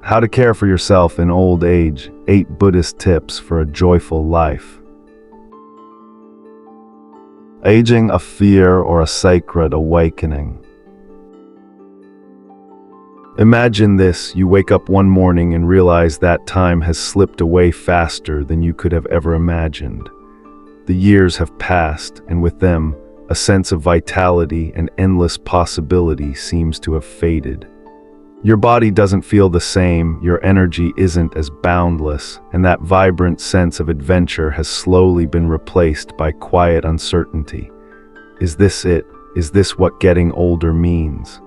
How to Care for Yourself in Old Age, 8 Buddhist Tips for a Joyful Life. Aging, a fear or a sacred awakening. Imagine this: you wake up one morning and realize that time has slipped away faster than you could have ever imagined. The years have passed, and with them, a sense of vitality and endless possibility seems to have faded. Your body doesn't feel the same, your energy isn't as boundless, and that vibrant sense of adventure has slowly been replaced by quiet uncertainty. Is this it? Is this what getting older means?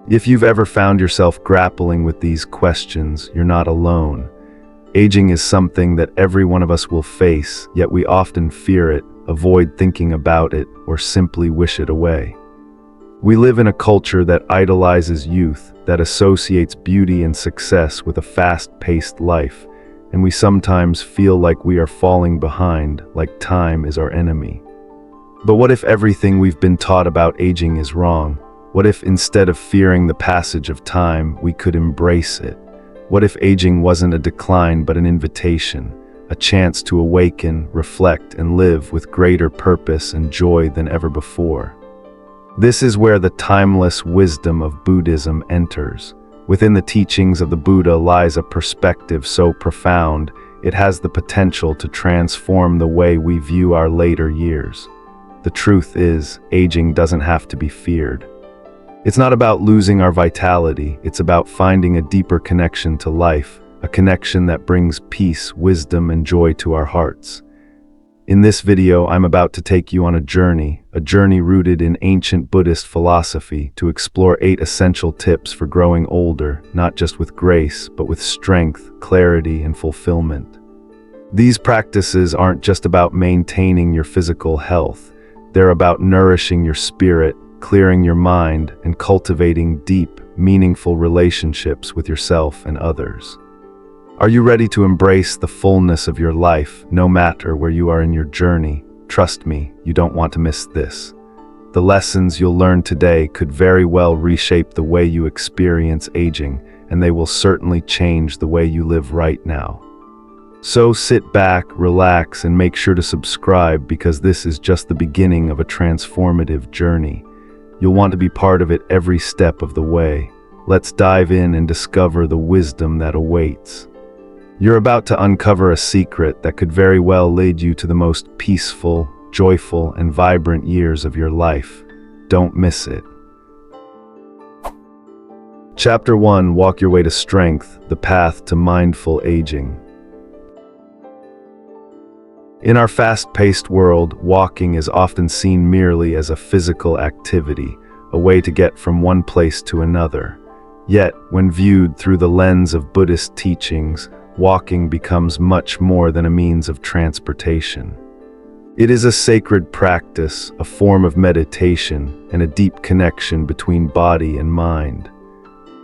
If you've ever found yourself grappling with these questions, you're not alone. Aging is something that every one of us will face, yet we often fear it, avoid thinking about it, or simply wish it away. We live in a culture that idolizes youth, that associates beauty and success with a fast-paced life, and we sometimes feel like we are falling behind, like time is our enemy. But what if everything we've been taught about aging is wrong? What if instead of fearing the passage of time, we could embrace it? What if aging wasn't a decline but an invitation, a chance to awaken, reflect, and live with greater purpose and joy than ever before? This is where the timeless wisdom of Buddhism enters. Within the teachings of the Buddha lies a perspective so profound, it has the potential to transform the way we view our later years. The truth is, aging doesn't have to be feared. It's not about losing our vitality, it's about finding a deeper connection to life, a connection that brings peace, wisdom, and joy to our hearts. In this video, I'm about to take you on a journey rooted in ancient Buddhist philosophy, to explore 8 essential tips for growing older, not just with grace, but with strength, clarity, and fulfillment. These practices aren't just about maintaining your physical health, they're about nourishing your spirit, clearing your mind, and cultivating deep, meaningful relationships with yourself and others. Are you ready to embrace the fullness of your life, no matter where you are in your journey? Trust me, you don't want to miss this. The lessons you'll learn today could very well reshape the way you experience aging, and they will certainly change the way you live right now. So sit back, relax, and make sure to subscribe, because this is just the beginning of a transformative journey. You'll want to be part of it every step of the way. Let's dive in and discover the wisdom that awaits. You're about to uncover a secret that could very well lead you to the most peaceful, joyful, and vibrant years of your life. Don't miss it. Chapter 1: Walk Your Way to Strength, the Path to Mindful Aging. In our fast-paced world, walking is often seen merely as a physical activity, a way to get from one place to another. Yet, when viewed through the lens of Buddhist teachings, walking becomes much more than a means of transportation. It is a sacred practice, a form of meditation, and a deep connection between body and mind.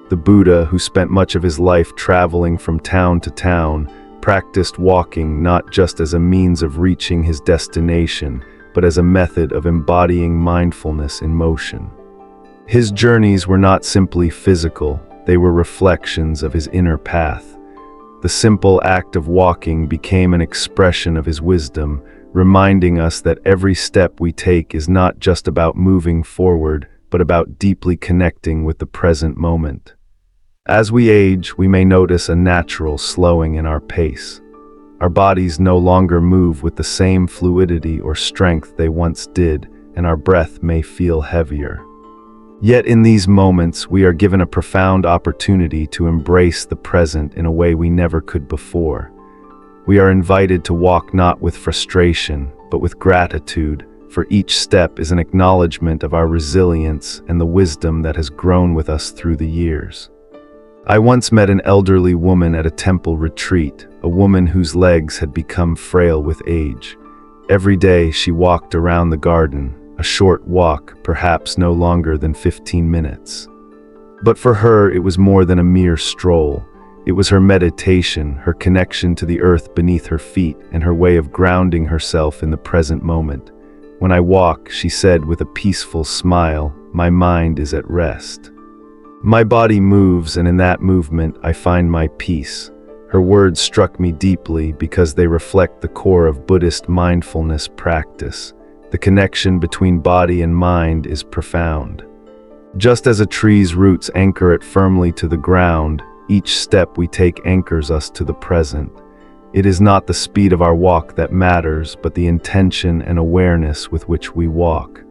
The Buddha, who spent much of his life traveling from town to town, practiced walking not just as a means of reaching his destination, but as a method of embodying mindfulness in motion. His journeys were not simply physical, they were reflections of his inner path. The simple act of walking became an expression of his wisdom, reminding us that every step we take is not just about moving forward, but about deeply connecting with the present moment. As we age, we may notice a natural slowing in our pace. Our bodies no longer move with the same fluidity or strength they once did, and our breath may feel heavier. Yet in these moments, we are given a profound opportunity to embrace the present in a way we never could before. We are invited to walk not with frustration, but with gratitude, for each step is an acknowledgement of our resilience and the wisdom that has grown with us through the years. I once met an elderly woman at a temple retreat, a woman whose legs had become frail with age. Every day she walked around the garden, a short walk, perhaps no longer than 15 minutes. But for her, it was more than a mere stroll. It was her meditation, her connection to the earth beneath her feet, and her way of grounding herself in the present moment. When I walk, she said with a peaceful smile, my mind is at rest. My body moves, and in that movement, I find my peace. Her words struck me deeply because they reflect the core of Buddhist mindfulness practice. The connection between body and mind is profound. Just as a tree's roots anchor it firmly to the ground, each step we take anchors us to the present. It is not the speed of our walk that matters, but the intention and awareness with which we walk.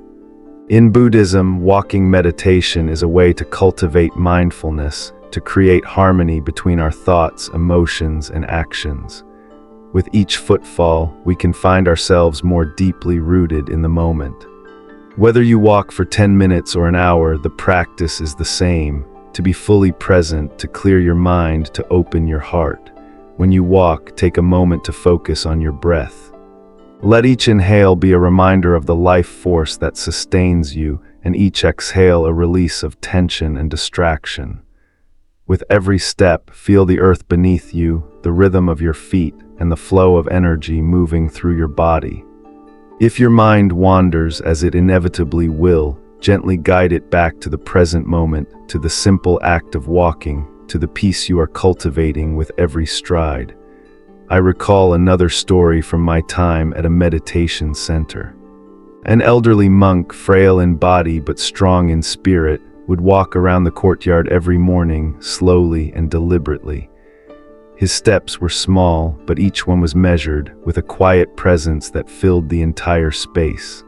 In Buddhism, walking meditation is a way to cultivate mindfulness, to create harmony between our thoughts, emotions, and actions. With each footfall, we can find ourselves more deeply rooted in the moment. Whether you walk for 10 minutes or an hour, the practice is the same: to be fully present, to clear your mind, to open your heart. When you walk, take a moment to focus on your breath. Let each inhale be a reminder of the life force that sustains you, and each exhale a release of tension and distraction. With every step, feel the earth beneath you, the rhythm of your feet, and the flow of energy moving through your body. If your mind wanders, as it inevitably will, gently guide it back to the present moment, to the simple act of walking, to the peace you are cultivating with every stride. I recall another story from my time at a meditation center. An elderly monk, frail in body but strong in spirit, would walk around the courtyard every morning, slowly and deliberately. His steps were small, but each one was measured, with a quiet presence that filled the entire space.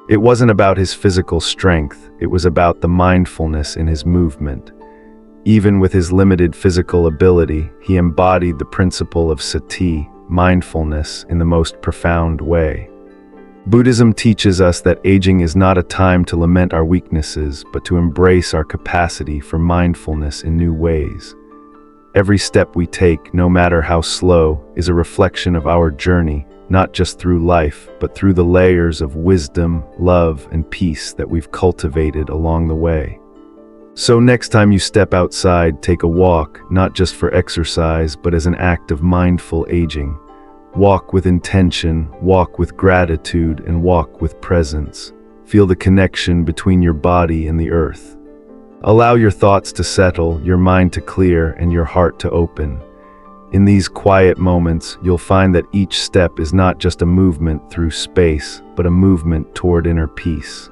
It wasn't about his physical strength, it was about the mindfulness in his movement. Even with his limited physical ability, he embodied the principle of sati, mindfulness, in the most profound way. Buddhism teaches us that aging is not a time to lament our weaknesses, but to embrace our capacity for mindfulness in new ways. Every step we take, no matter how slow, is a reflection of our journey, not just through life, but through the layers of wisdom, love, and peace that we've cultivated along the way. So next time you step outside, take a walk, not just for exercise, but as an act of mindful aging. Walk with intention, walk with gratitude, and walk with presence. Feel the connection between your body and the earth. Allow your thoughts to settle, your mind to clear, and your heart to open. In these quiet moments, you'll find that each step is not just a movement through space, but a movement toward inner peace.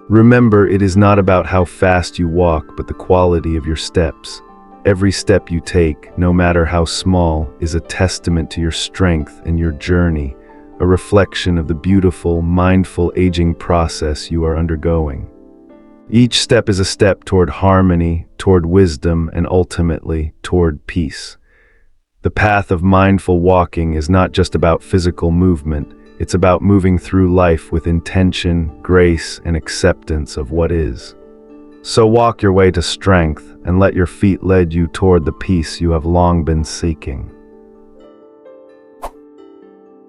Remember, it is not about how fast you walk, but the quality of your steps. Every step you take, no matter how small, is a testament to your strength and your journey, a reflection of the beautiful, mindful aging process you are undergoing. Each step is a step toward harmony, toward wisdom, and ultimately, toward peace. The path of mindful walking is not just about physical movement, it's about moving through life with intention, grace, and acceptance of what is. So walk your way to strength, and let your feet lead you toward the peace you have long been seeking.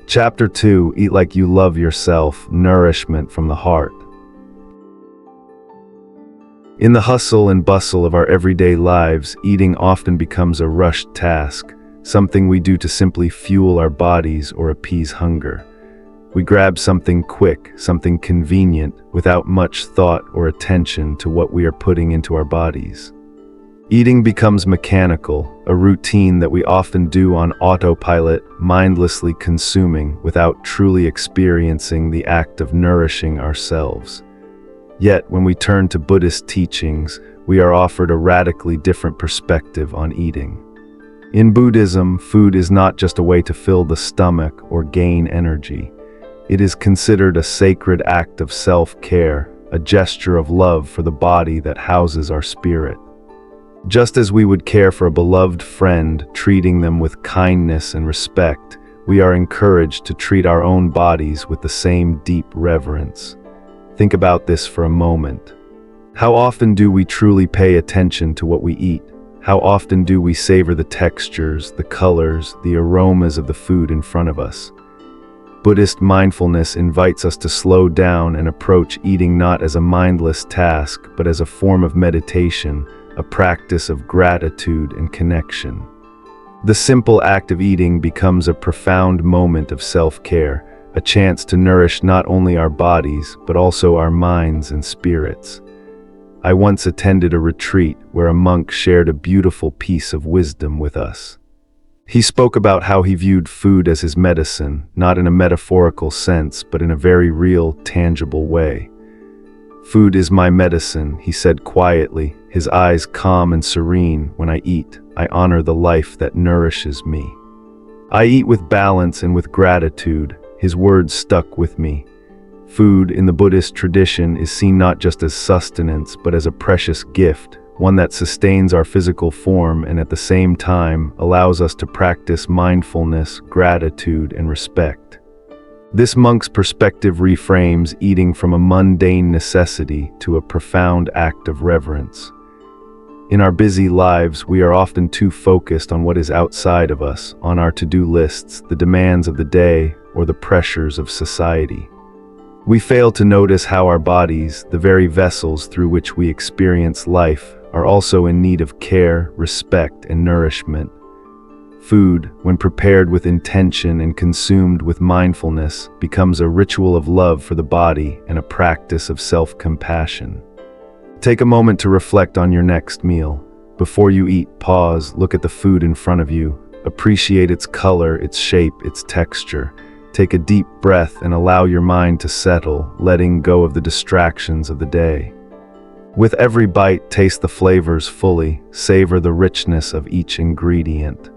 Chapter 2: Eat Like You Love Yourself, Nourishment from the Heart. In the hustle and bustle of our everyday lives, eating often becomes a rushed task, something we do to simply fuel our bodies or appease hunger. We grab something quick, something convenient, without much thought or attention to what we are putting into our bodies. Eating becomes mechanical, a routine that we often do on autopilot, mindlessly consuming without truly experiencing the act of nourishing ourselves. Yet, when we turn to Buddhist teachings, we are offered a radically different perspective on eating. In Buddhism, food is not just a way to fill the stomach or gain energy. It is considered a sacred act of self-care, a gesture of love for the body that houses our spirit. Just as we would care for a beloved friend, treating them with kindness and respect, we are encouraged to treat our own bodies with the same deep reverence. Think about this for a moment. How often do we truly pay attention to what we eat? How often do we savor the textures, the colors, the aromas of the food in front of us? Buddhist mindfulness invites us to slow down and approach eating not as a mindless task, but as a form of meditation, a practice of gratitude and connection. The simple act of eating becomes a profound moment of self-care, a chance to nourish not only our bodies, but also our minds and spirits. I once attended a retreat where a monk shared a beautiful piece of wisdom with us. He spoke about how he viewed food as his medicine, not in a metaphorical sense, but in a very real, tangible way. "Food is my medicine," he said quietly, his eyes calm and serene. "When I eat, I honor the life that nourishes me. I eat with balance and with gratitude." His words stuck with me. Food in the Buddhist tradition is seen not just as sustenance, but as a precious gift, one that sustains our physical form and at the same time allows us to practice mindfulness, gratitude, and respect. This monk's perspective reframes eating from a mundane necessity to a profound act of reverence. In our busy lives, we are often too focused on what is outside of us, on our to-do lists, the demands of the day, or the pressures of society. We fail to notice how our bodies, the very vessels through which we experience life, are also in need of care, respect, and nourishment. Food, when prepared with intention and consumed with mindfulness, becomes a ritual of love for the body and a practice of self-compassion. Take a moment to reflect on your next meal. Before you eat, pause, look at the food in front of you. Appreciate its color, its shape, its texture. Take a deep breath and allow your mind to settle, letting go of the distractions of the day. With every bite, taste the flavors fully, savor the richness of each ingredient.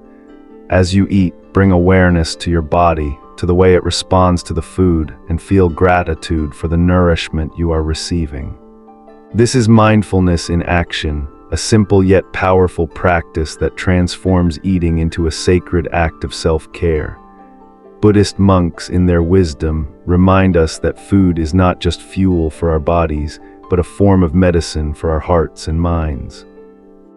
As you eat, bring awareness to your body, to the way it responds to the food, and feel gratitude for the nourishment you are receiving. This is mindfulness in action, a simple yet powerful practice that transforms eating into a sacred act of self-care. Buddhist monks, in their wisdom, remind us that food is not just fuel for our bodies, but a form of medicine for our hearts and minds.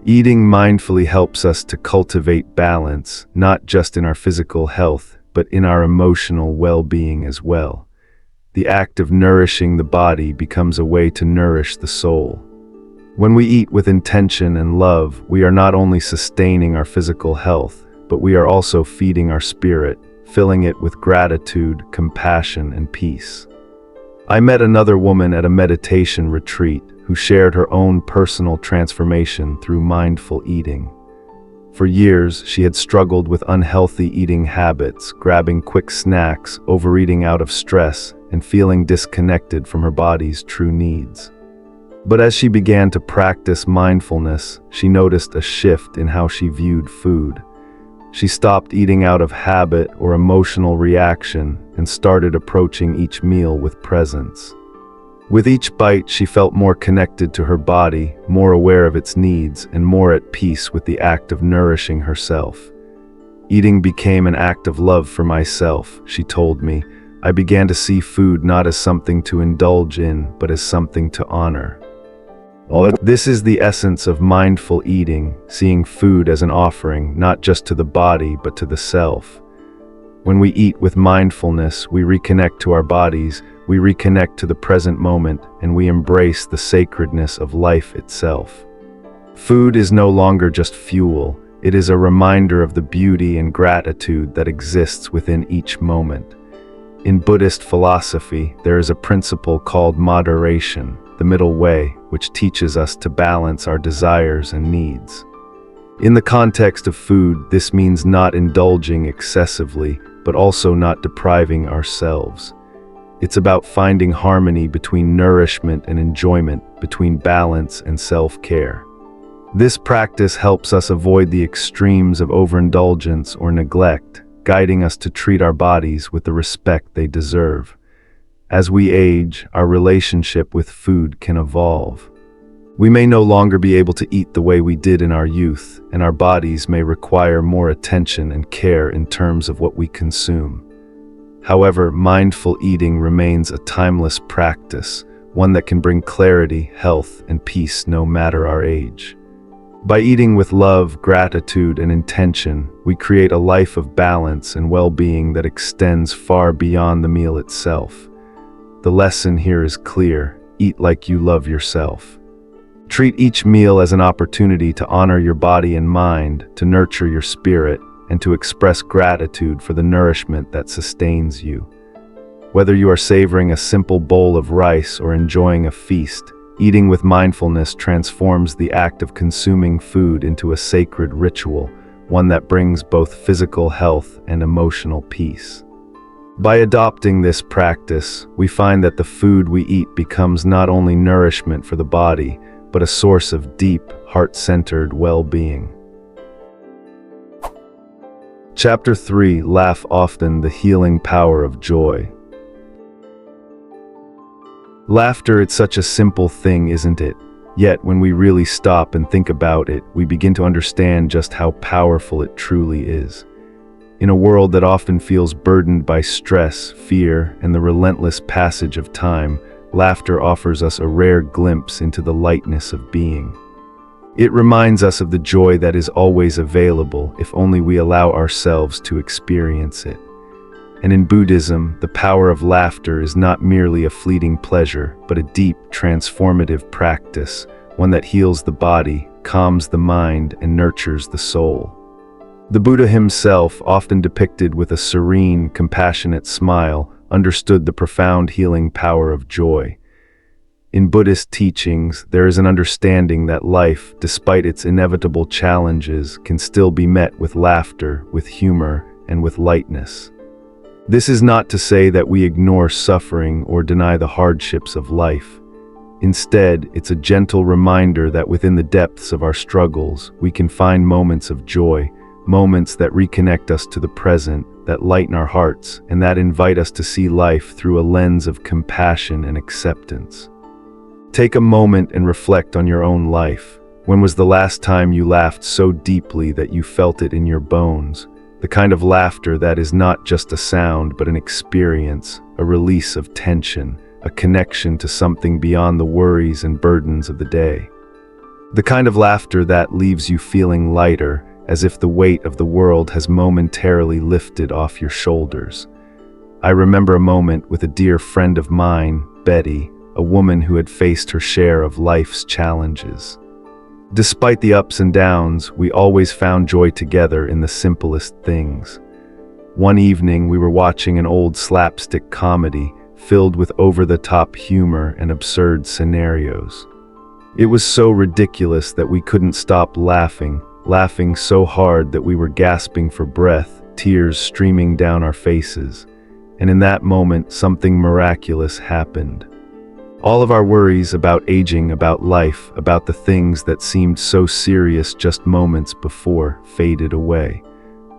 Eating mindfully helps us to cultivate balance, not just in our physical health, but in our emotional well-being as well. The act of nourishing the body becomes a way to nourish the soul. When we eat with intention and love, we are not only sustaining our physical health, but we are also feeding our spirit, filling it with gratitude, compassion, and peace. I met another woman at a meditation retreat who shared her own personal transformation through mindful eating. For years, she had struggled with unhealthy eating habits, grabbing quick snacks, overeating out of stress, and feeling disconnected from her body's true needs. But as she began to practice mindfulness, she noticed a shift in how she viewed food. She stopped eating out of habit or emotional reaction and started approaching each meal with presence. With each bite, she felt more connected to her body, more aware of its needs, and more at peace with the act of nourishing herself. "Eating became an act of love for myself," she told me. "I began to see food not as something to indulge in, but as something to honor." This is the essence of mindful eating, seeing food as an offering, not just to the body, but to the self. When we eat with mindfulness, we reconnect to our bodies, we reconnect to the present moment, and we embrace the sacredness of life itself. Food is no longer just fuel, it is a reminder of the beauty and gratitude that exists within each moment. In Buddhist philosophy, there is a principle called moderation, the middle way, which teaches us to balance our desires and needs. In the context of food, this means not indulging excessively, but also not depriving ourselves. It's about finding harmony between nourishment and enjoyment, between balance and self-care. This practice helps us avoid the extremes of overindulgence or neglect, guiding us to treat our bodies with the respect they deserve. As we age, our relationship with food can evolve. We may no longer be able to eat the way we did in our youth, and our bodies may require more attention and care in terms of what we consume. However, mindful eating remains a timeless practice, one that can bring clarity, health, and peace no matter our age. By eating with love, gratitude, and intention, we create a life of balance and well-being that extends far beyond the meal itself. The lesson here is clear: eat like you love yourself. Treat each meal as an opportunity to honor your body and mind, to nurture your spirit, and to express gratitude for the nourishment that sustains you. Whether you are savoring a simple bowl of rice or enjoying a feast, Eating with mindfulness transforms the act of consuming food into a sacred ritual, one that brings both physical health and emotional peace. By adopting this practice, we find that the food we eat becomes not only nourishment for the body, but a source of deep, heart-centered well-being. Chapter 3: Laugh Often, the Healing Power of Joy. Laughter, it's such a simple thing, isn't it? Yet, when we really stop and think about it, we begin to understand just how powerful it truly is. In a world that often feels burdened by stress, fear, and the relentless passage of time, laughter offers us a rare glimpse into the lightness of being. It reminds us of the joy that is always available if only we allow ourselves to experience it. And in Buddhism, the power of laughter is not merely a fleeting pleasure, but a deep, transformative practice, one that heals the body, calms the mind, and nurtures the soul. The Buddha himself, often depicted with a serene, compassionate smile, understood the profound healing power of joy. In Buddhist teachings, there is an understanding that life, despite its inevitable challenges, can still be met with laughter, with humor, and with lightness. This is not to say that we ignore suffering or deny the hardships of life. Instead, it's a gentle reminder that within the depths of our struggles, we can find moments of joy, moments that reconnect us to the present, that lighten our hearts, and that invite us to see life through a lens of compassion and acceptance. Take a moment and reflect on your own life. When was the last time you laughed so deeply that you felt it in your bones? The kind of laughter that is not just a sound, but an experience, a release of tension, a connection to something beyond the worries and burdens of the day. The kind of laughter that leaves you feeling lighter, as if the weight of the world has momentarily lifted off your shoulders. I remember a moment with a dear friend of mine, Betty, a woman who had faced her share of life's challenges. Despite the ups and downs, we always found joy together in the simplest things. One evening, we were watching an old slapstick comedy filled with over-the-top humor and absurd scenarios. It was so ridiculous that we couldn't stop laughing so hard that we were gasping for breath, tears streaming down our faces. And in that moment, something miraculous happened. All of our worries about aging, about life, about the things that seemed so serious just moments before faded away.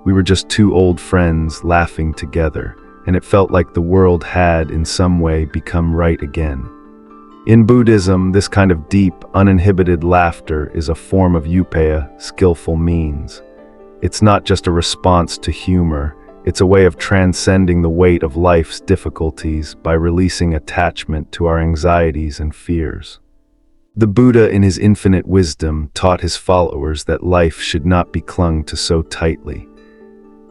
We were just two old friends laughing together, and it felt like the world had, in some way, become right again. In Buddhism, this kind of deep, uninhibited laughter is a form of upaya, skillful means. It's not just a response to humor. It's a way of transcending the weight of life's difficulties by releasing attachment to our anxieties and fears. The Buddha, in his infinite wisdom, taught his followers that life should not be clung to so tightly.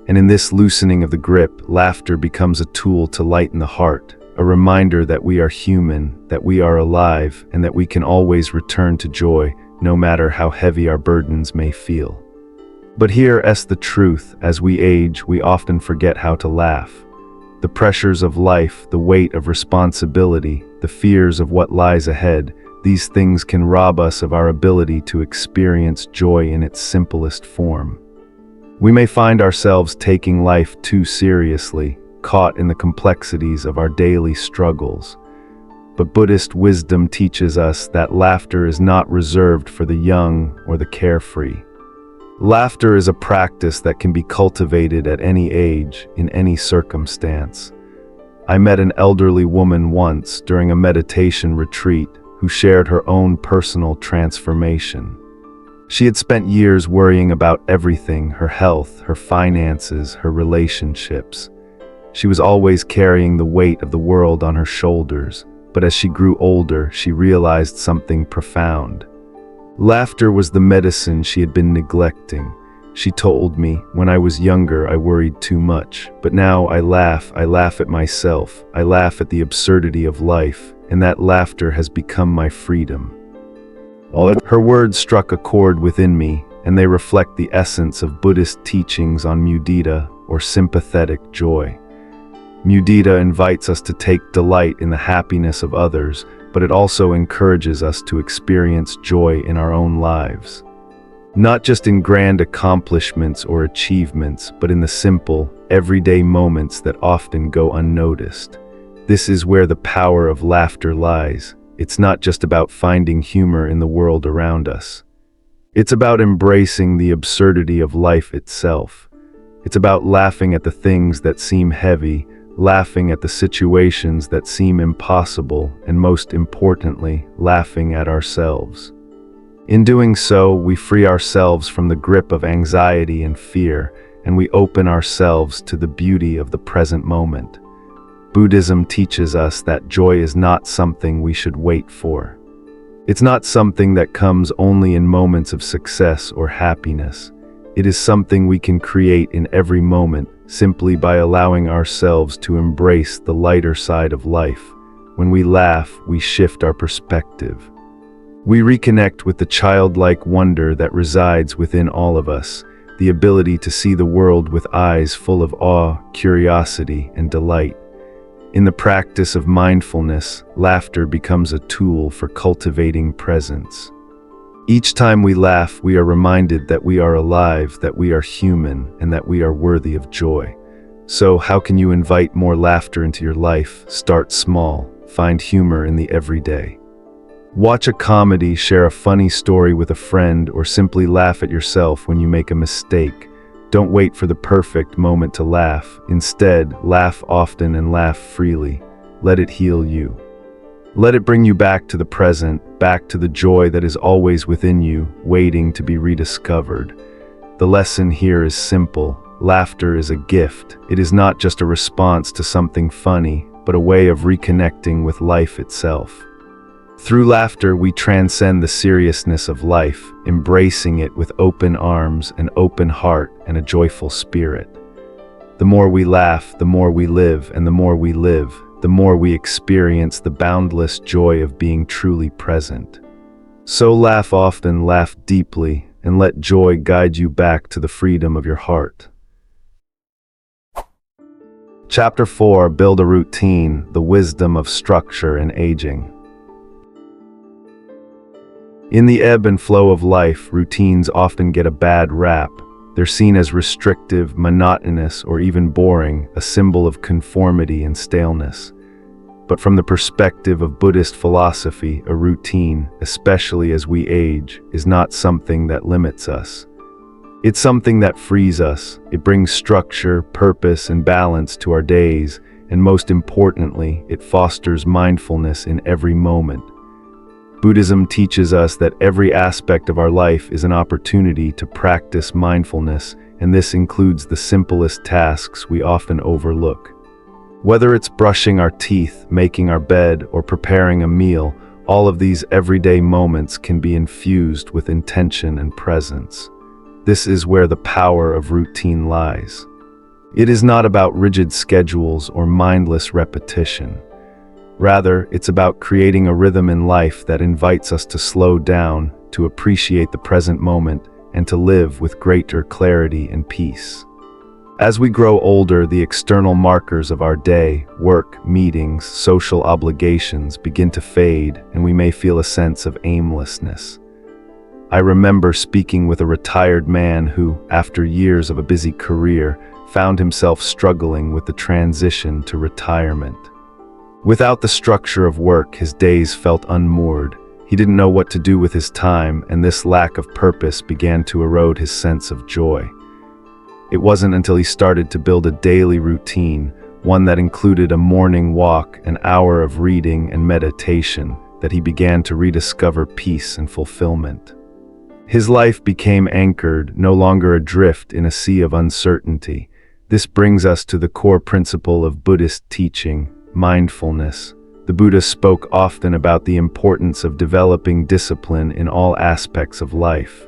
And in this loosening of the grip, laughter becomes a tool to lighten the heart, a reminder that we are human, that we are alive, and that we can always return to joy, no matter how heavy our burdens may feel. But here's the truth: as we age, we often forget how to laugh. The pressures of life, the weight of responsibility, the fears of what lies ahead, these things can rob us of our ability to experience joy in its simplest form. We may find ourselves taking life too seriously, caught in the complexities of our daily struggles. But Buddhist wisdom teaches us that laughter is not reserved for the young or the carefree. Laughter is a practice that can be cultivated at any age, in any circumstance. I met an elderly woman once during a meditation retreat who shared her own personal transformation. She had spent years worrying about everything: her health, her finances, her relationships. She was always carrying the weight of the world on her shoulders, but as she grew older, she realized something profound. Laughter was the medicine she had been neglecting. She told me, "When I was younger, I worried too much, but now I laugh at myself, I laugh at the absurdity of life, and that laughter has become my freedom." Her words struck a chord within me, and they reflect the essence of Buddhist teachings on mudita, or sympathetic joy. Mudita invites us to take delight in the happiness of others, but but it also encourages us to experience joy in our own lives. Not just in grand accomplishments or achievements, but in the simple, everyday moments that often go unnoticed. This is where the power of laughter lies. It's not just about finding humor in the world around us. It's about embracing the absurdity of life itself. It's about laughing at the things that seem heavy, laughing at the situations that seem impossible, and most importantly, laughing at ourselves. In doing so, we free ourselves from the grip of anxiety and fear, and we open ourselves to the beauty of the present moment. Buddhism teaches us that joy is not something we should wait for. It's not something that comes only in moments of success or happiness. It is something we can create in every moment, simply by allowing ourselves to embrace the lighter side of life. When we laugh, we shift our perspective. We reconnect with the childlike wonder that resides within all of us, the ability to see the world with eyes full of awe, curiosity, and delight. In the practice of mindfulness, laughter becomes a tool for cultivating presence. Each time we laugh, we are reminded that we are alive, that we are human, and that we are worthy of joy. So, how can you invite more laughter into your life? Start small. Find humor in the everyday. Watch a comedy, share a funny story with a friend, or simply laugh at yourself when you make a mistake. Don't wait for the perfect moment to laugh. Instead, laugh often and laugh freely. Let it heal you. Let it bring you back to the present, back to the joy that is always within you, waiting to be rediscovered. The lesson here is simple. Laughter is a gift. It is not just a response to something funny, but a way of reconnecting with life itself. Through laughter, we transcend the seriousness of life, embracing it with open arms, an open heart, and a joyful spirit. The more we laugh, the more we live, and the more we live, the more we experience the boundless joy of being truly present. So laugh often, laugh deeply, and let joy guide you back to the freedom of your heart. Chapter 4: Build a Routine, the Wisdom of Structure and Aging. In the ebb and flow of life, routines often get a bad rap. They're seen as restrictive, monotonous, or even boring, a symbol of conformity and staleness. But from the perspective of Buddhist philosophy, a routine, especially as we age, is not something that limits us. It's something that frees us. It brings structure, purpose, and balance to our days, and most importantly, it fosters mindfulness in every moment. Buddhism teaches us that every aspect of our life is an opportunity to practice mindfulness, and this includes the simplest tasks we often overlook. Whether it's brushing our teeth, making our bed, or preparing a meal, all of these everyday moments can be infused with intention and presence. This is where the power of routine lies. It is not about rigid schedules or mindless repetition. Rather, it's about creating a rhythm in life that invites us to slow down, to appreciate the present moment, and to live with greater clarity and peace. As we grow older, the external markers of our day, work, meetings, social obligations begin to fade, and we may feel a sense of aimlessness. I remember speaking with a retired man who, after years of a busy career, found himself struggling with the transition to retirement. Without the structure of work, his days felt unmoored. He didn't know what to do with his time, and this lack of purpose began to erode his sense of joy. It wasn't until he started to build a daily routine, one that included a morning walk, an hour of reading and meditation, that he began to rediscover peace and fulfillment. His life became anchored, no longer adrift in a sea of uncertainty. This brings us to the core principle of Buddhist teaching: mindfulness. The Buddha spoke often about the importance of developing discipline in all aspects of life.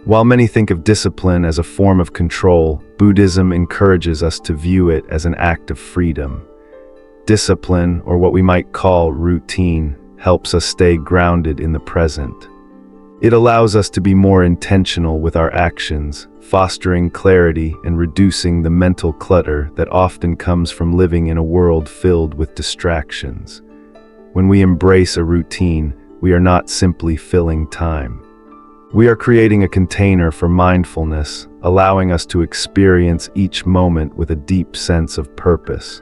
While many think of discipline as a form of control, Buddhism encourages us to view it as an act of freedom. Discipline, or what we might call routine, helps us stay grounded in the present. It allows us to be more intentional with our actions, fostering clarity and reducing the mental clutter that often comes from living in a world filled with distractions. When we embrace a routine, we are not simply filling time. We are creating a container for mindfulness, allowing us to experience each moment with a deep sense of purpose.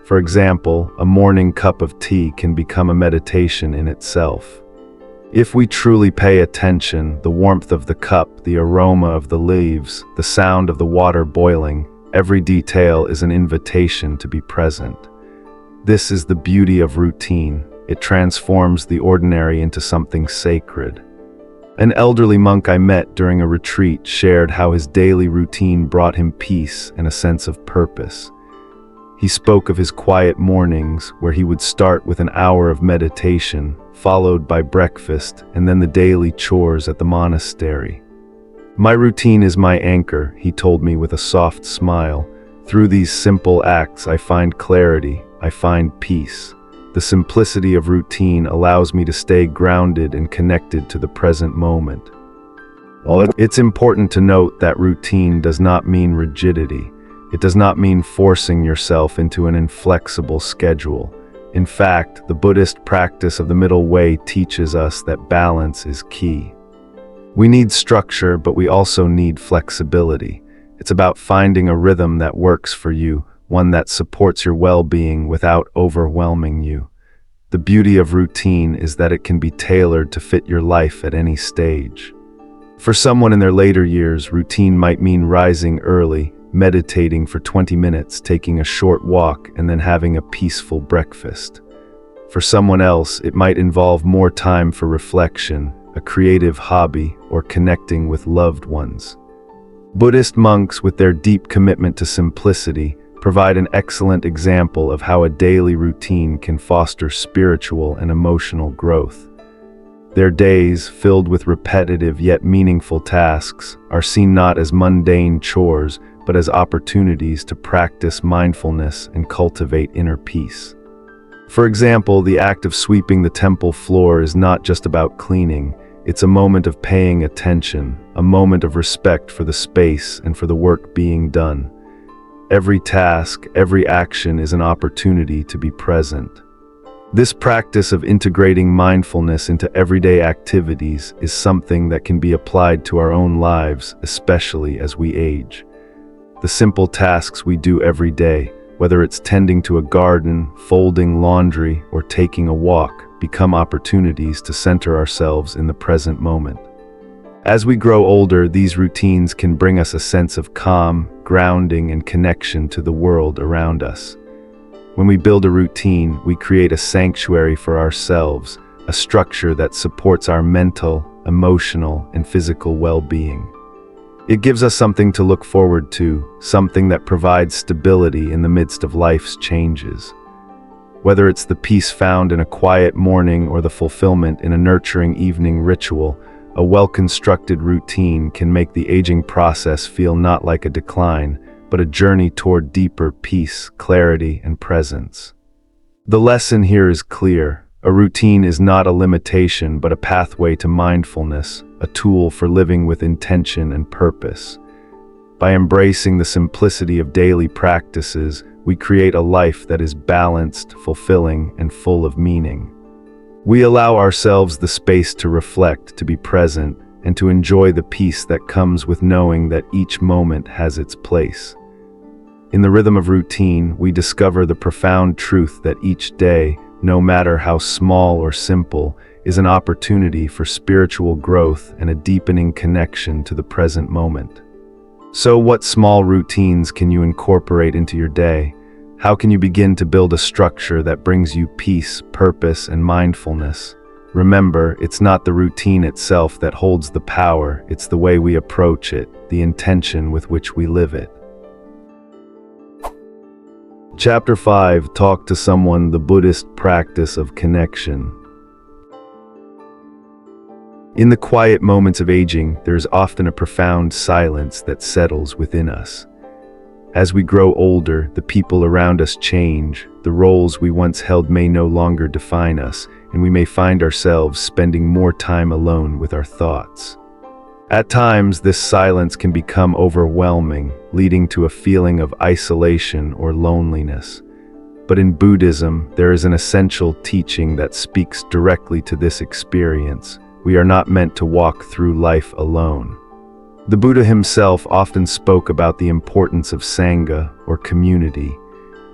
For example, a morning cup of tea can become a meditation in itself. If we truly pay attention, the warmth of the cup, the aroma of the leaves, the sound of the water boiling, every detail is an invitation to be present. This is the beauty of routine. It transforms the ordinary into something sacred. An elderly monk I met during a retreat shared how his daily routine brought him peace and a sense of purpose. He spoke of his quiet mornings, where he would start with an hour of meditation, followed by breakfast, and then the daily chores at the monastery. "My routine is my anchor," he told me with a soft smile. "Through these simple acts, I find clarity, I find peace. The simplicity of routine allows me to stay grounded and connected to the present moment." It's important to note that routine does not mean rigidity. It does not mean forcing yourself into an inflexible schedule. In fact, the Buddhist practice of the middle way teaches us that balance is key. We need structure, but we also need flexibility. It's about finding a rhythm that works for you, one that supports your well-being without overwhelming you. The beauty of routine is that it can be tailored to fit your life at any stage. For someone in their later years, routine might mean rising early, meditating for 20 minutes, taking a short walk, and then having a peaceful breakfast. For someone else, it might involve more time for reflection, a creative hobby, or connecting with loved ones. Buddhist monks, with their deep commitment to simplicity, provide an excellent example of how a daily routine can foster spiritual and emotional growth. Their days, filled with repetitive yet meaningful tasks, are seen not as mundane chores, but as opportunities to practice mindfulness and cultivate inner peace. For example, the act of sweeping the temple floor is not just about cleaning. It's a moment of paying attention, a moment of respect for the space and for the work being done. Every task, every action is an opportunity to be present. This practice of integrating mindfulness into everyday activities is something that can be applied to our own lives, especially as we age. The simple tasks we do every day, whether it's tending to a garden, folding laundry, or taking a walk, become opportunities to center ourselves in the present moment. As we grow older, these routines can bring us a sense of calm, grounding, and connection to the world around us. When we build a routine, we create a sanctuary for ourselves, a structure that supports our mental, emotional, and physical well-being. It gives us something to look forward to, something that provides stability in the midst of life's changes. Whether it's the peace found in a quiet morning or the fulfillment in a nurturing evening ritual, a well-constructed routine can make the aging process feel not like a decline, but a journey toward deeper peace, clarity, and presence. The lesson here is clear. A routine is not a limitation, but a pathway to mindfulness, a tool for living with intention and purpose. By embracing the simplicity of daily practices, we create a life that is balanced, fulfilling, and full of meaning. We allow ourselves the space to reflect, to be present, and to enjoy the peace that comes with knowing that each moment has its place. In the rhythm of routine, we discover the profound truth that each day, no matter how small or simple, is an opportunity for spiritual growth and a deepening connection to the present moment. So, what small routines can you incorporate into your day? How can you begin to build a structure that brings you peace, purpose, and mindfulness? Remember, it's not the routine itself that holds the power, it's the way we approach it, the intention with which we live it. Chapter 5, Talk to Someone, the Buddhist Practice of Connection. In the quiet moments of aging, there is often a profound silence that settles within us. As we grow older, the people around us change, the roles we once held may no longer define us, and we may find ourselves spending more time alone with our thoughts. At times, this silence can become overwhelming, leading to a feeling of isolation or loneliness. But in Buddhism, there is an essential teaching that speaks directly to this experience. We are not meant to walk through life alone. The Buddha himself often spoke about the importance of Sangha, or community,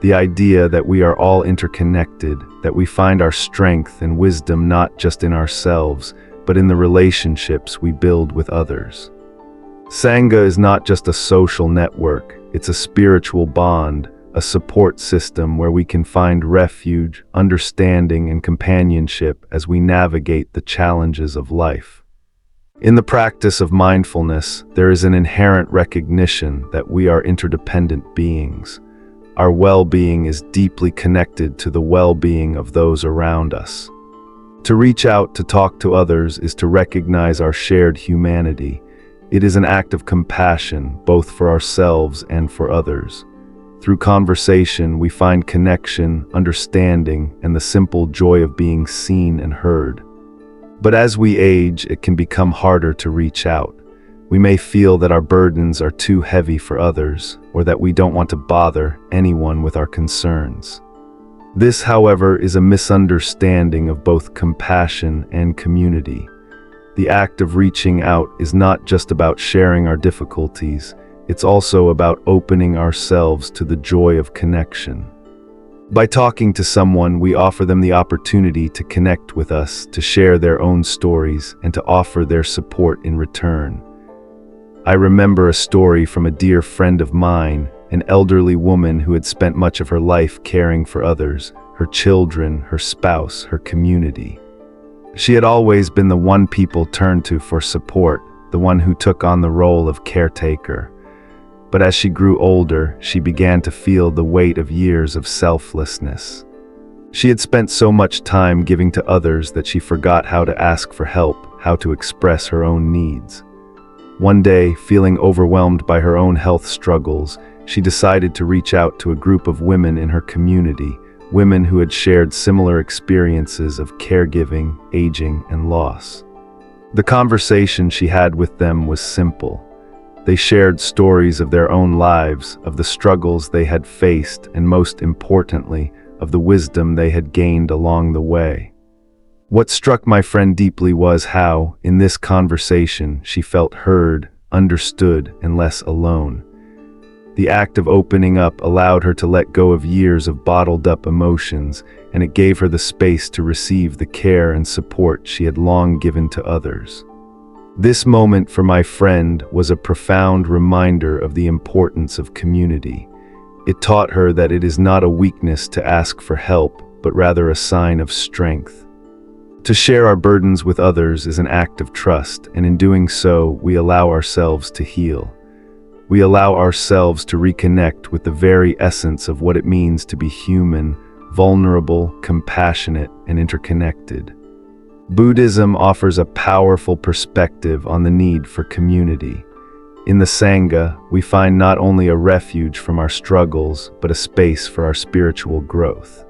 the idea that we are all interconnected, that we find our strength and wisdom not just in ourselves, but in the relationships we build with others. Sangha is not just a social network, it's a spiritual bond, a support system where we can find refuge, understanding, and companionship as we navigate the challenges of life. In the practice of mindfulness, there is an inherent recognition that we are interdependent beings. Our well-being is deeply connected to the well-being of those around us. To reach out to talk to others is to recognize our shared humanity. It is an act of compassion, both for ourselves and for others. Through conversation, we find connection, understanding, and the simple joy of being seen and heard. But as we age, it can become harder to reach out. We may feel that our burdens are too heavy for others, or that we don't want to bother anyone with our concerns. This, however, is a misunderstanding of both compassion and community. The act of reaching out is not just about sharing our difficulties, it's also about opening ourselves to the joy of connection. By talking to someone, we offer them the opportunity to connect with us, to share their own stories, and to offer their support in return. I remember a story from a dear friend of mine, an elderly woman who had spent much of her life caring for others, her children, her spouse, her community. She had always been the one people turned to for support, the one who took on the role of caretaker. But as she grew older, she began to feel the weight of years of selflessness. She had spent so much time giving to others that she forgot how to ask for help, how to express her own needs. One day, feeling overwhelmed by her own health struggles, she decided to reach out to a group of women in her community, women who had shared similar experiences of caregiving, aging, and loss. The conversation she had with them was simple. They shared stories of their own lives, of the struggles they had faced, and most importantly, of the wisdom they had gained along the way. What struck my friend deeply was how, in this conversation, she felt heard, understood, and less alone. The act of opening up allowed her to let go of years of bottled-up emotions, and it gave her the space to receive the care and support she had long given to others. This moment for my friend was a profound reminder of the importance of community. It taught her that it is not a weakness to ask for help, but rather a sign of strength. To share our burdens with others is an act of trust, and in doing so, we allow ourselves to heal. We allow ourselves to reconnect with the very essence of what it means to be human, vulnerable, compassionate, and interconnected. Buddhism offers a powerful perspective on the need for community. In the Sangha, we find not only a refuge from our struggles, but a space for our spiritual growth.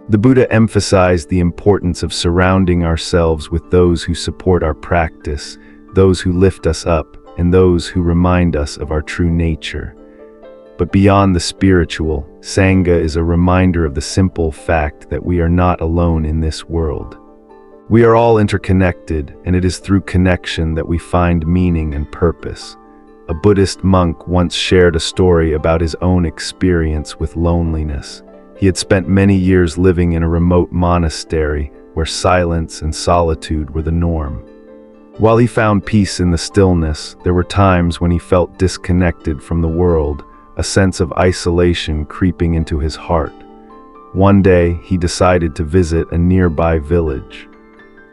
The Buddha emphasized the importance of surrounding ourselves with those who support our practice, those who lift us up, and those who remind us of our true nature. But beyond the spiritual, Sangha is a reminder of the simple fact that we are not alone in this world. We are all interconnected, and it is through connection that we find meaning and purpose. A Buddhist monk once shared a story about his own experience with loneliness. He had spent many years living in a remote monastery where silence and solitude were the norm. While he found peace in the stillness, there were times when he felt disconnected from the world, a sense of isolation creeping into his heart. One day, he decided to visit a nearby village.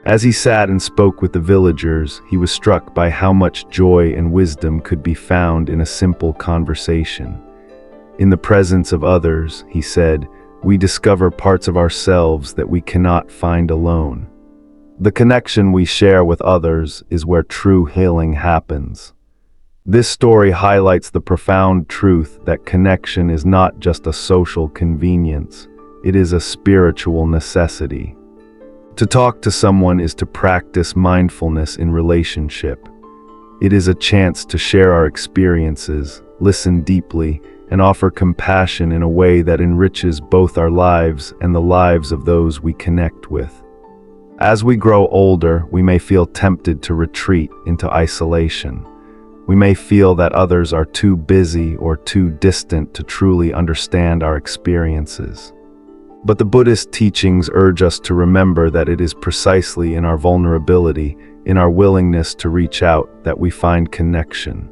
As he sat and spoke with the villagers, he was struck by how much joy and wisdom could be found in a simple conversation. In the presence of others, he said, we discover parts of ourselves that we cannot find alone. The connection we share with others is where true healing happens. This story highlights the profound truth that connection is not just a social convenience, it is a spiritual necessity. To talk to someone is to practice mindfulness in relationship. It is a chance to share our experiences, listen deeply, and offer compassion in a way that enriches both our lives and the lives of those we connect with. As we grow older, we may feel tempted to retreat into isolation. We may feel that others are too busy or too distant to truly understand our experiences. But the Buddhist teachings urge us to remember that it is precisely in our vulnerability, in our willingness to reach out, that we find connection.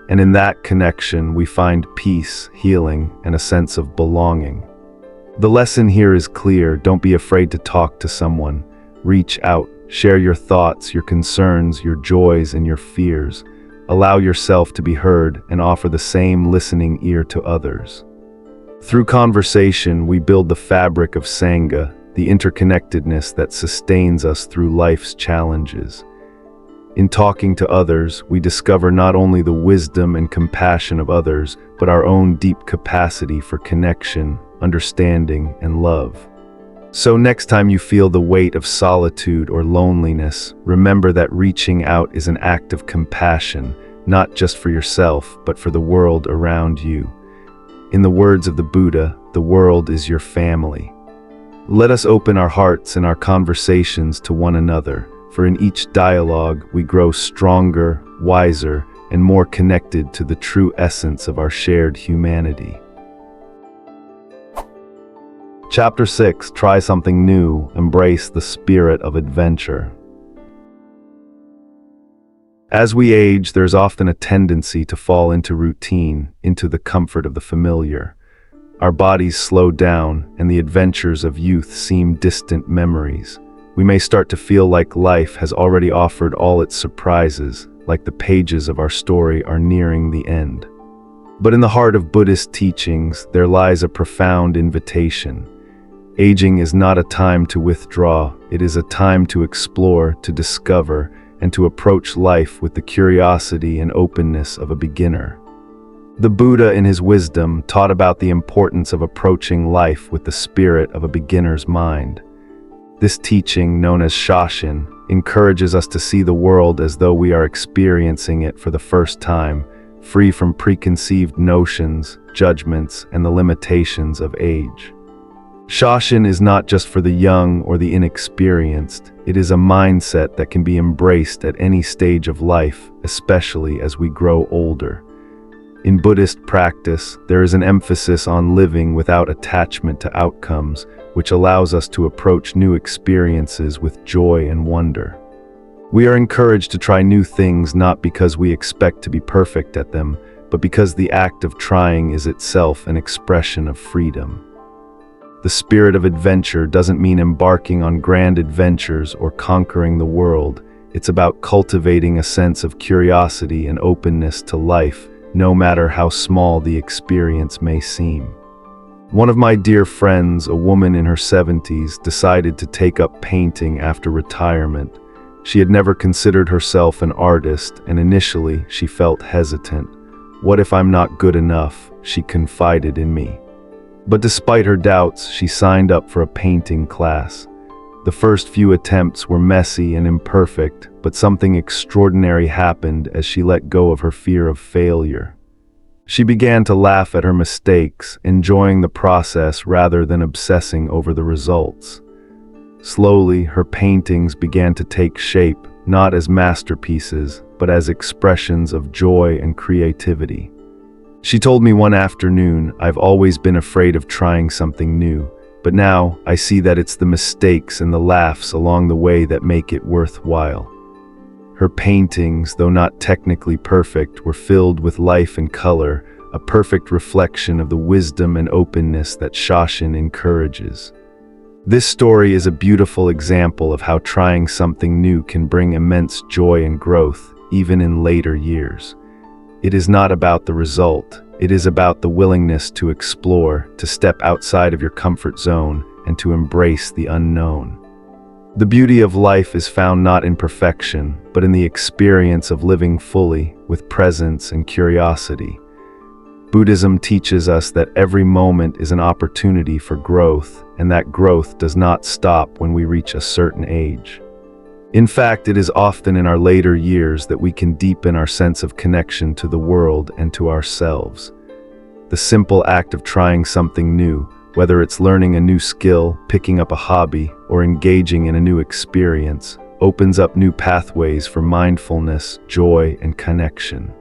And in that connection, we find peace, healing, and a sense of belonging. The lesson here is clear: don't be afraid to talk to someone. Reach out, share your thoughts, your concerns, your joys, and your fears. Allow yourself to be heard and offer the same listening ear to others. Through conversation, we build the fabric of Sangha, the interconnectedness that sustains us through life's challenges. In talking to others, we discover not only the wisdom and compassion of others, but our own deep capacity for connection, understanding, and love. So next time you feel the weight of solitude or loneliness, remember that reaching out is an act of compassion, not just for yourself, but for the world around you. In the words of the Buddha, the world is your family. Let us open our hearts and our conversations to one another, for in each dialogue we grow stronger, wiser, and more connected to the true essence of our shared humanity. Chapter 6. Try something new. Embrace the spirit of adventure. As we age, there's often a tendency to fall into routine, into the comfort of the familiar. Our bodies slow down, and the adventures of youth seem distant memories. We may start to feel like life has already offered all its surprises, like the pages of our story are nearing the end. But in the heart of Buddhist teachings, there lies a profound invitation. Aging is not a time to withdraw, it is a time to explore, to discover, and to approach life with the curiosity and openness of a beginner. The Buddha, in his wisdom, taught about the importance of approaching life with the spirit of a beginner's mind. This teaching, known as Shoshin, encourages us to see the world as though we are experiencing it for the first time, free from preconceived notions, judgments, and the limitations of age. Shoshin is not just for the young or the inexperienced. It is a mindset that can be embraced at any stage of life, especially as we grow older. In Buddhist practice, there is an emphasis on living without attachment to outcomes, which allows us to approach new experiences with joy and wonder. We are encouraged to try new things not because we expect to be perfect at them, but because the act of trying is itself an expression of freedom. The spirit of adventure doesn't mean embarking on grand adventures or conquering the world. It's about cultivating a sense of curiosity and openness to life, no matter how small the experience may seem. One of my dear friends, a woman in her 70s, decided to take up painting after retirement. She had never considered herself an artist, and initially she felt hesitant. "What if I'm not good enough?" she confided in me. But despite her doubts, she signed up for a painting class. The first few attempts were messy and imperfect, but something extraordinary happened as she let go of her fear of failure. She began to laugh at her mistakes, enjoying the process rather than obsessing over the results. Slowly, her paintings began to take shape, not as masterpieces, but as expressions of joy and creativity. She told me one afternoon, "I've always been afraid of trying something new, but now I see that it's the mistakes and the laughs along the way that make it worthwhile." Her paintings, though not technically perfect, were filled with life and color, a perfect reflection of the wisdom and openness that Shoshin encourages. This story is a beautiful example of how trying something new can bring immense joy and growth, even in later years. It is not about the result, it is about the willingness to explore, to step outside of your comfort zone, and to embrace the unknown. The beauty of life is found not in perfection, but in the experience of living fully, with presence and curiosity. Buddhism teaches us that every moment is an opportunity for growth, and that growth does not stop when we reach a certain age. In fact, it is often in our later years that we can deepen our sense of connection to the world and to ourselves. The simple act of trying something new, whether it's learning a new skill, picking up a hobby, or engaging in a new experience, opens up new pathways for mindfulness, joy, and connection.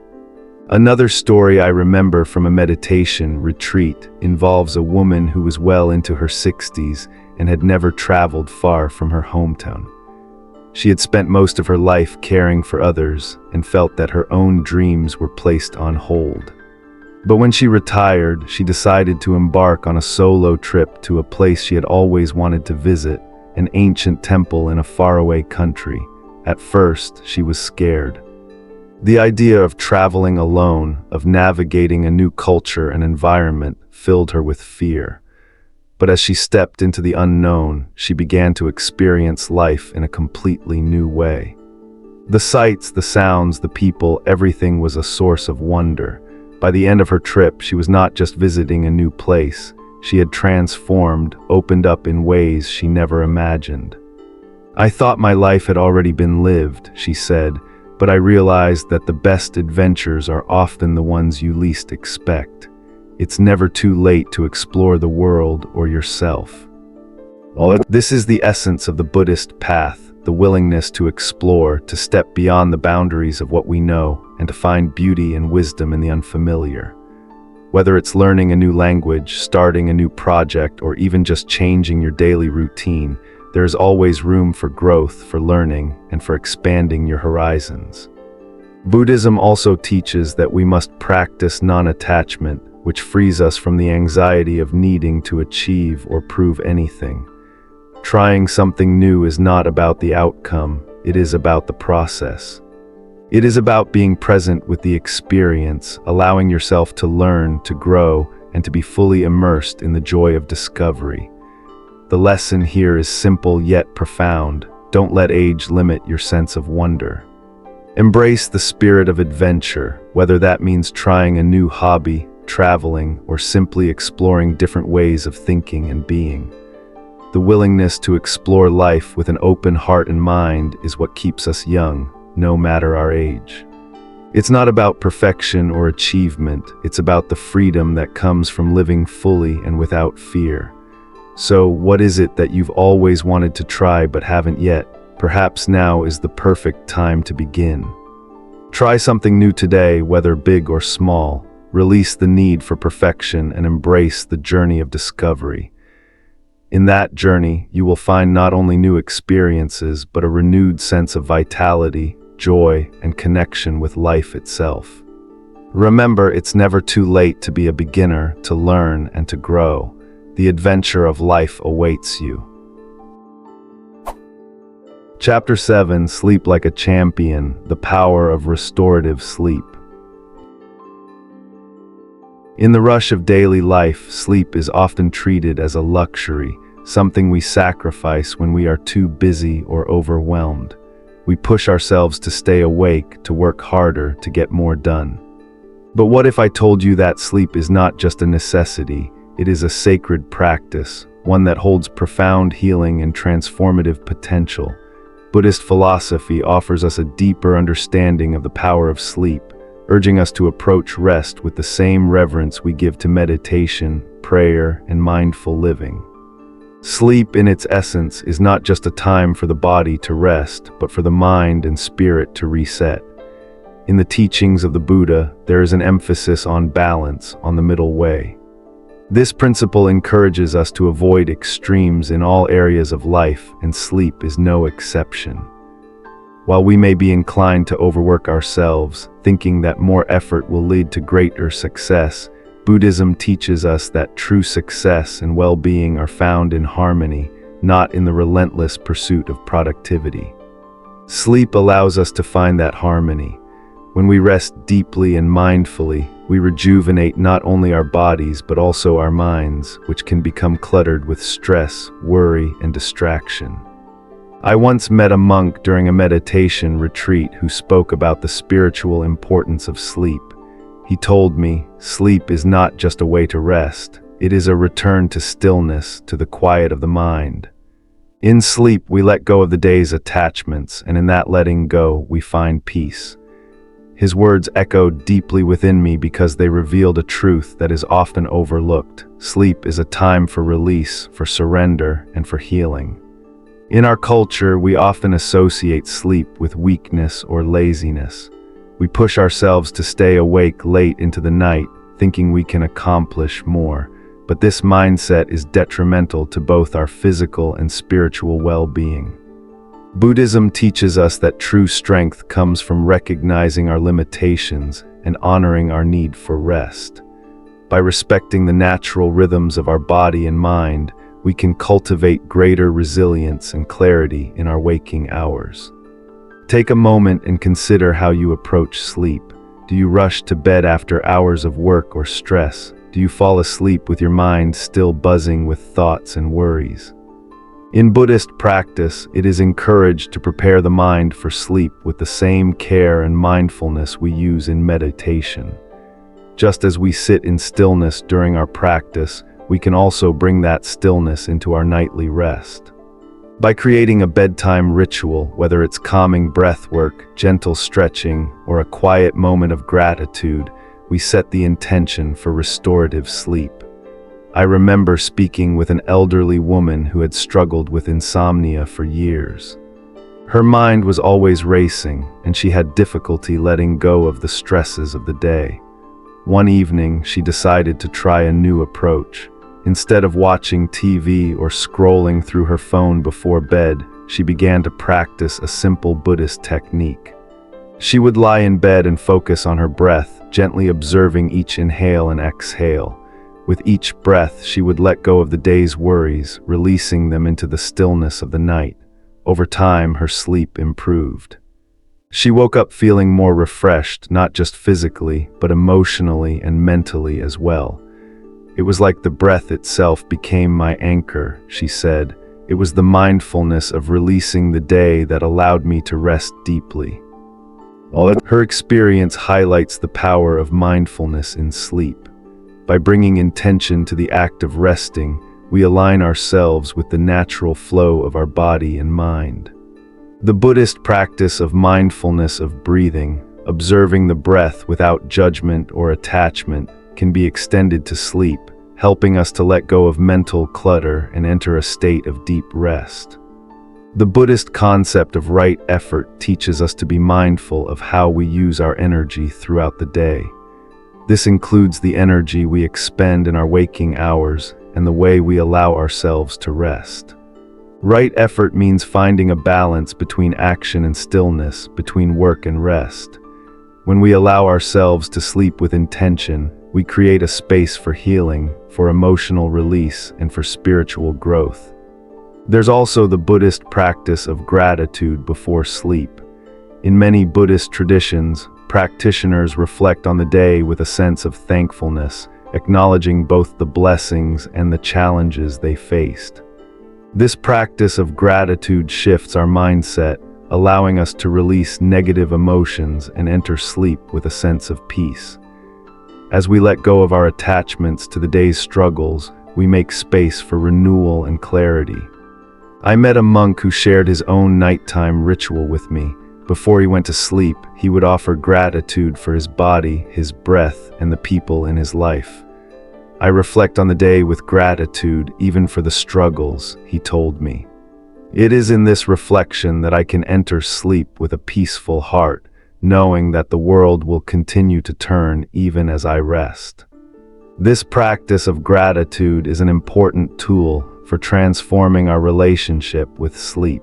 Another story I remember from a meditation retreat involves a woman who was well into her 60s and had never traveled far from her hometown. She had spent most of her life caring for others and felt that her own dreams were placed on hold. But when she retired, she decided to embark on a solo trip to a place she had always wanted to visit, an ancient temple in a faraway country. At first, she was scared. The idea of traveling alone, of navigating a new culture and environment, filled her with fear. But as she stepped into the unknown, she began to experience life in a completely new way. The sights, the sounds, the people, everything was a source of wonder. By the end of her trip, she was not just visiting a new place. She had transformed, opened up in ways she never imagined. "I thought my life had already been lived," she said, "but I realized that the best adventures are often the ones you least expect. It's never too late to explore the world or yourself." This is the essence of the Buddhist path, the willingness to explore, to step beyond the boundaries of what we know, and to find beauty and wisdom in the unfamiliar. Whether it's learning a new language, starting a new project, or even just changing your daily routine, there is always room for growth, for learning, and for expanding your horizons. Buddhism also teaches that we must practice non-attachment, which frees us from the anxiety of needing to achieve or prove anything. Trying something new is not about the outcome, it is about the process. It is about being present with the experience, allowing yourself to learn, to grow, and to be fully immersed in the joy of discovery. The lesson here is simple yet profound. Don't let age limit your sense of wonder. Embrace the spirit of adventure, whether that means trying a new hobby, traveling, or simply exploring different ways of thinking and being. The willingness to explore life with an open heart and mind is what keeps us young, no matter our age. It's not about perfection or achievement, it's about the freedom that comes from living fully and without fear. So, what is it that you've always wanted to try but haven't yet? Perhaps now is the perfect time to begin. Try something new today, whether big or small. Release the need for perfection and embrace the journey of discovery. In that journey, you will find not only new experiences, but a renewed sense of vitality, joy, and connection with life itself. Remember, it's never too late to be a beginner, to learn, and to grow. The adventure of life awaits you. Chapter 7: Sleep Like a Champion, the Power of Restorative Sleep. In the rush of daily life, sleep is often treated as a luxury, something we sacrifice when we are too busy or overwhelmed. We push ourselves to stay awake, to work harder, to get more done. But what if I told you that sleep is not just a necessity, it is a sacred practice, one that holds profound healing and transformative potential? Buddhist philosophy offers us a deeper understanding of the power of sleep, urging us to approach rest with the same reverence we give to meditation, prayer, and mindful living. Sleep, in its essence, is not just a time for the body to rest, but for the mind and spirit to reset. In the teachings of the Buddha, there is an emphasis on balance, on the middle way. This principle encourages us to avoid extremes in all areas of life, and sleep is no exception. While we may be inclined to overwork ourselves, thinking that more effort will lead to greater success, Buddhism teaches us that true success and well-being are found in harmony, not in the relentless pursuit of productivity. Sleep allows us to find that harmony. When we rest deeply and mindfully, we rejuvenate not only our bodies but also our minds, which can become cluttered with stress, worry, and distraction. I once met a monk during a meditation retreat who spoke about the spiritual importance of sleep. He told me, sleep is not just a way to rest, it is a return to stillness, to the quiet of the mind. In sleep, we let go of the day's attachments, and in that letting go, we find peace. His words echoed deeply within me because they revealed a truth that is often overlooked. Sleep is a time for release, for surrender, and for healing. In our culture, we often associate sleep with weakness or laziness. We push ourselves to stay awake late into the night, thinking we can accomplish more. But this mindset is detrimental to both our physical and spiritual well-being. Buddhism teaches us that true strength comes from recognizing our limitations and honoring our need for rest. By respecting the natural rhythms of our body and mind, we can cultivate greater resilience and clarity in our waking hours. Take a moment and consider how you approach sleep. Do you rush to bed after hours of work or stress? Do you fall asleep with your mind still buzzing with thoughts and worries? In Buddhist practice, it is encouraged to prepare the mind for sleep with the same care and mindfulness we use in meditation. Just as we sit in stillness during our practice, we can also bring that stillness into our nightly rest. By creating a bedtime ritual, whether it's calming breath work, gentle stretching, or a quiet moment of gratitude, we set the intention for restorative sleep. I remember speaking with an elderly woman who had struggled with insomnia for years. Her mind was always racing, and she had difficulty letting go of the stresses of the day. One evening, she decided to try a new approach. Instead of watching TV or scrolling through her phone before bed, she began to practice a simple Buddhist technique. She would lie in bed and focus on her breath, gently observing each inhale and exhale. With each breath, she would let go of the day's worries, releasing them into the stillness of the night. Over time, her sleep improved. She woke up feeling more refreshed, not just physically, but emotionally and mentally as well. It was like the breath itself became my anchor, she said. It was the mindfulness of releasing the day that allowed me to rest deeply. Her experience highlights the power of mindfulness in sleep. By bringing intention to the act of resting, we align ourselves with the natural flow of our body and mind. The Buddhist practice of mindfulness of breathing, observing the breath without judgment or attachment, can be extended to sleep, helping us to let go of mental clutter and enter a state of deep rest. The Buddhist concept of right effort teaches us to be mindful of how we use our energy throughout the day. This includes the energy we expend in our waking hours and the way we allow ourselves to rest. Right effort means finding a balance between action and stillness, between work and rest. When we allow ourselves to sleep with intention, we create a space for healing, for emotional release, and for spiritual growth. There's also the Buddhist practice of gratitude before sleep. In many Buddhist traditions, practitioners reflect on the day with a sense of thankfulness, acknowledging both the blessings and the challenges they faced. This practice of gratitude shifts our mindset, allowing us to release negative emotions and enter sleep with a sense of peace. As we let go of our attachments to the day's struggles, we make space for renewal and clarity. I met a monk who shared his own nighttime ritual with me. Before he went to sleep, he would offer gratitude for his body, his breath, and the people in his life. I reflect on the day with gratitude, even for the struggles, he told me. It is in this reflection that I can enter sleep with a peaceful heart, knowing that the world will continue to turn even as I rest. This practice of gratitude is an important tool for transforming our relationship with sleep.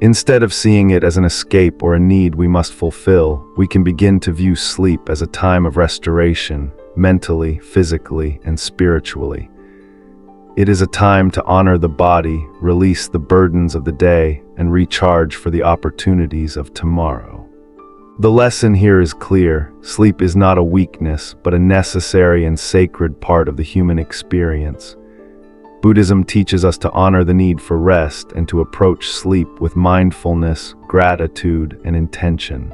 Instead of seeing it as an escape or a need we must fulfill, we can begin to view sleep as a time of restoration, mentally, physically, and spiritually. It is a time to honor the body, release the burdens of the day, and recharge for the opportunities of tomorrow. The lesson here is clear. Sleep is not a weakness, but a necessary and sacred part of the human experience. Buddhism teaches us to honor the need for rest and to approach sleep with mindfulness, gratitude, and intention.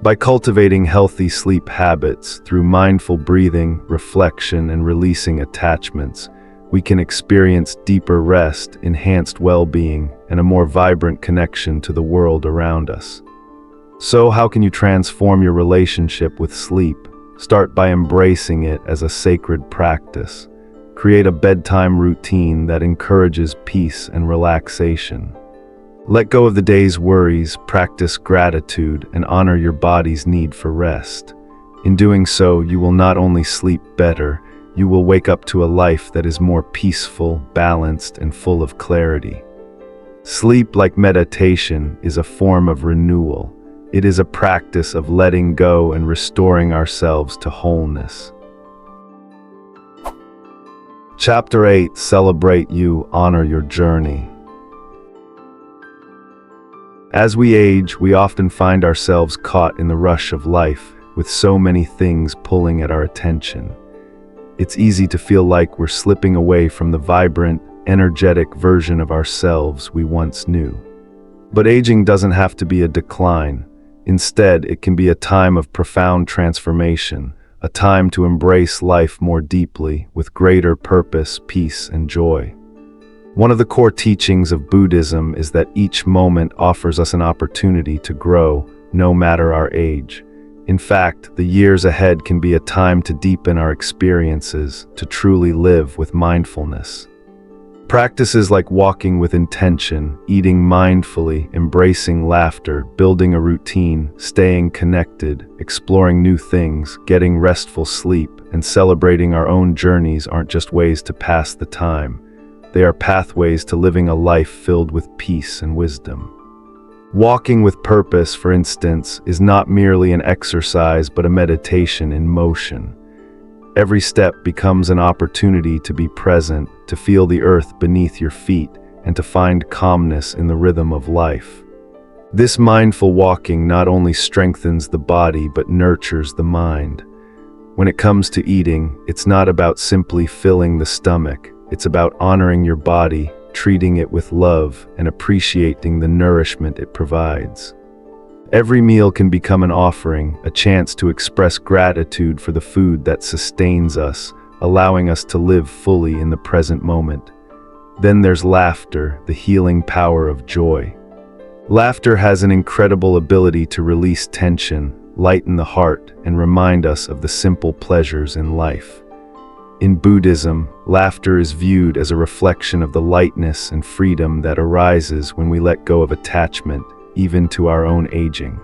By cultivating healthy sleep habits through mindful breathing, reflection, and releasing attachments, we can experience deeper rest, enhanced well-being, and a more vibrant connection to the world around us. So how can you transform your relationship with sleep? Start by embracing it as a sacred practice. Create a bedtime routine that encourages peace and relaxation. Let go of the day's worries, practice gratitude, and honor your body's need for rest. In doing so, you will not only sleep better, you will wake up to a life that is more peaceful, balanced, and full of clarity. Sleep, like meditation, is a form of renewal. It is a practice of letting go and restoring ourselves to wholeness. Chapter 8: Celebrate You, Honor Your Journey. As we age, we often find ourselves caught in the rush of life, with so many things pulling at our attention. It's easy to feel like we're slipping away from the vibrant, energetic version of ourselves we once knew. But aging doesn't have to be a decline. Instead, it can be a time of profound transformation, a time to embrace life more deeply, with greater purpose, peace, and joy. One of the core teachings of Buddhism is that each moment offers us an opportunity to grow, no matter our age. In fact, the years ahead can be a time to deepen our experiences, to truly live with mindfulness. Practices like walking with intention, eating mindfully, embracing laughter, building a routine, staying connected, exploring new things, getting restful sleep, and celebrating our own journeys aren't just ways to pass the time. They are pathways to living a life filled with peace and wisdom. Walking with purpose, for instance, is not merely an exercise but a meditation in motion. Every step becomes an opportunity to be present, to feel the earth beneath your feet, and to find calmness in the rhythm of life. This mindful walking not only strengthens the body but nurtures the mind. When it comes to eating, it's not about simply filling the stomach. It's about honoring your body, treating it with love, and appreciating the nourishment it provides. Every meal can become an offering, a chance to express gratitude for the food that sustains us, allowing us to live fully in the present moment. Then there's laughter, the healing power of joy. Laughter has an incredible ability to release tension, lighten the heart, and remind us of the simple pleasures in life. In Buddhism, laughter is viewed as a reflection of the lightness and freedom that arises when we let go of attachment, even to our own aging.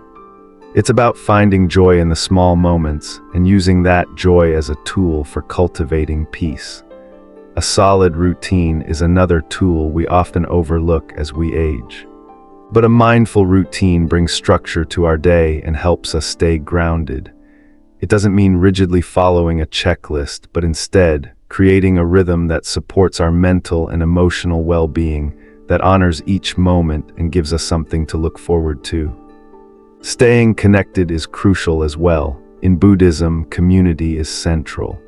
It's about finding joy in the small moments and using that joy as a tool for cultivating peace. A solid routine is another tool we often overlook as we age. But a mindful routine brings structure to our day and helps us stay grounded. It doesn't mean rigidly following a checklist, but instead, creating a rhythm that supports our mental and emotional well-being, that honors each moment and gives us something to look forward to. Staying connected is crucial as well. In Buddhism, community is central.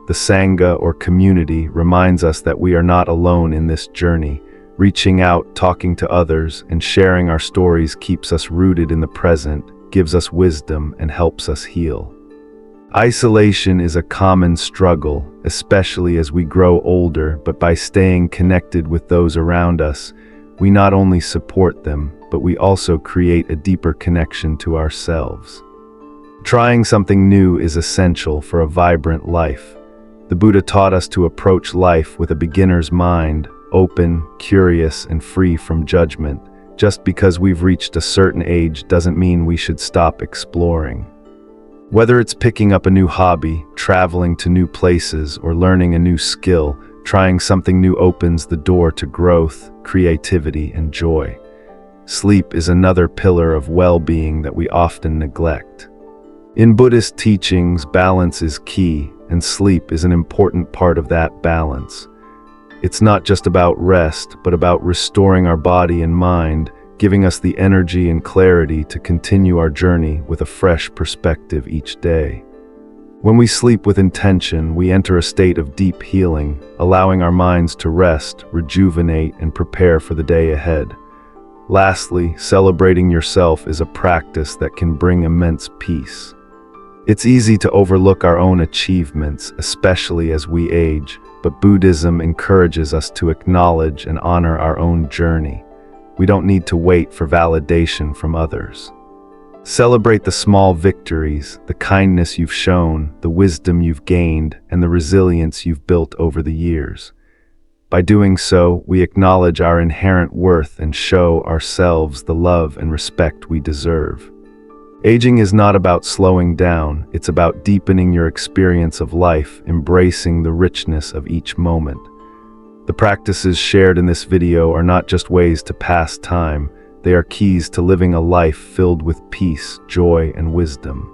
The Sangha, or community, reminds us that we are not alone in this journey. Reaching out, talking to others, and sharing our stories keeps us rooted in the present, gives us wisdom, and helps us heal. Isolation is a common struggle, especially as we grow older, but by staying connected with those around us, we not only support them, but we also create a deeper connection to ourselves. Trying something new is essential for a vibrant life. The Buddha taught us to approach life with a beginner's mind, open, curious, and free from judgment. Just because we've reached a certain age doesn't mean we should stop exploring. Whether it's picking up a new hobby, traveling to new places, or learning a new skill, trying something new opens the door to growth, creativity, and joy. Sleep is another pillar of well-being that we often neglect. In Buddhist teachings, balance is key, and sleep is an important part of that balance. It's not just about rest, but about restoring our body and mind, giving us the energy and clarity to continue our journey with a fresh perspective each day. When we sleep with intention, we enter a state of deep healing, allowing our minds to rest, rejuvenate, and prepare for the day ahead. Lastly, celebrating yourself is a practice that can bring immense peace. It's easy to overlook our own achievements, especially as we age, but Buddhism encourages us to acknowledge and honor our own journey. We don't need to wait for validation from others. Celebrate the small victories, the kindness you've shown, the wisdom you've gained, and the resilience you've built over the years. By doing so, we acknowledge our inherent worth and show ourselves the love and respect we deserve. Aging is not about slowing down, it's about deepening your experience of life, embracing the richness of each moment. The practices shared in this video are not just ways to pass time, they are keys to living a life filled with peace, joy, and wisdom.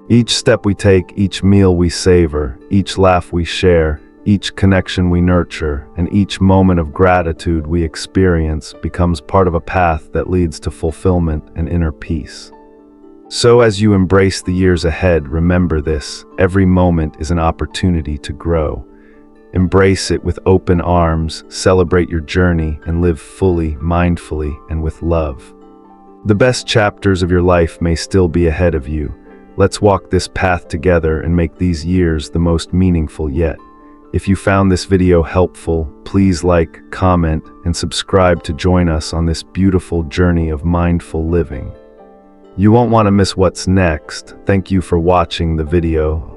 Each step we take, each meal we savor, each laugh we share, each connection we nurture, and each moment of gratitude we experience becomes part of a path that leads to fulfillment and inner peace. So as you embrace the years ahead, remember this: every moment is an opportunity to grow. Embrace it with open arms, celebrate your journey, and live fully, mindfully, and with love. The best chapters of your life may still be ahead of you. Let's walk this path together and make these years the most meaningful yet. If you found this video helpful, please like, comment, and subscribe to join us on this beautiful journey of mindful living. You won't want to miss what's next. Thank you for watching the video.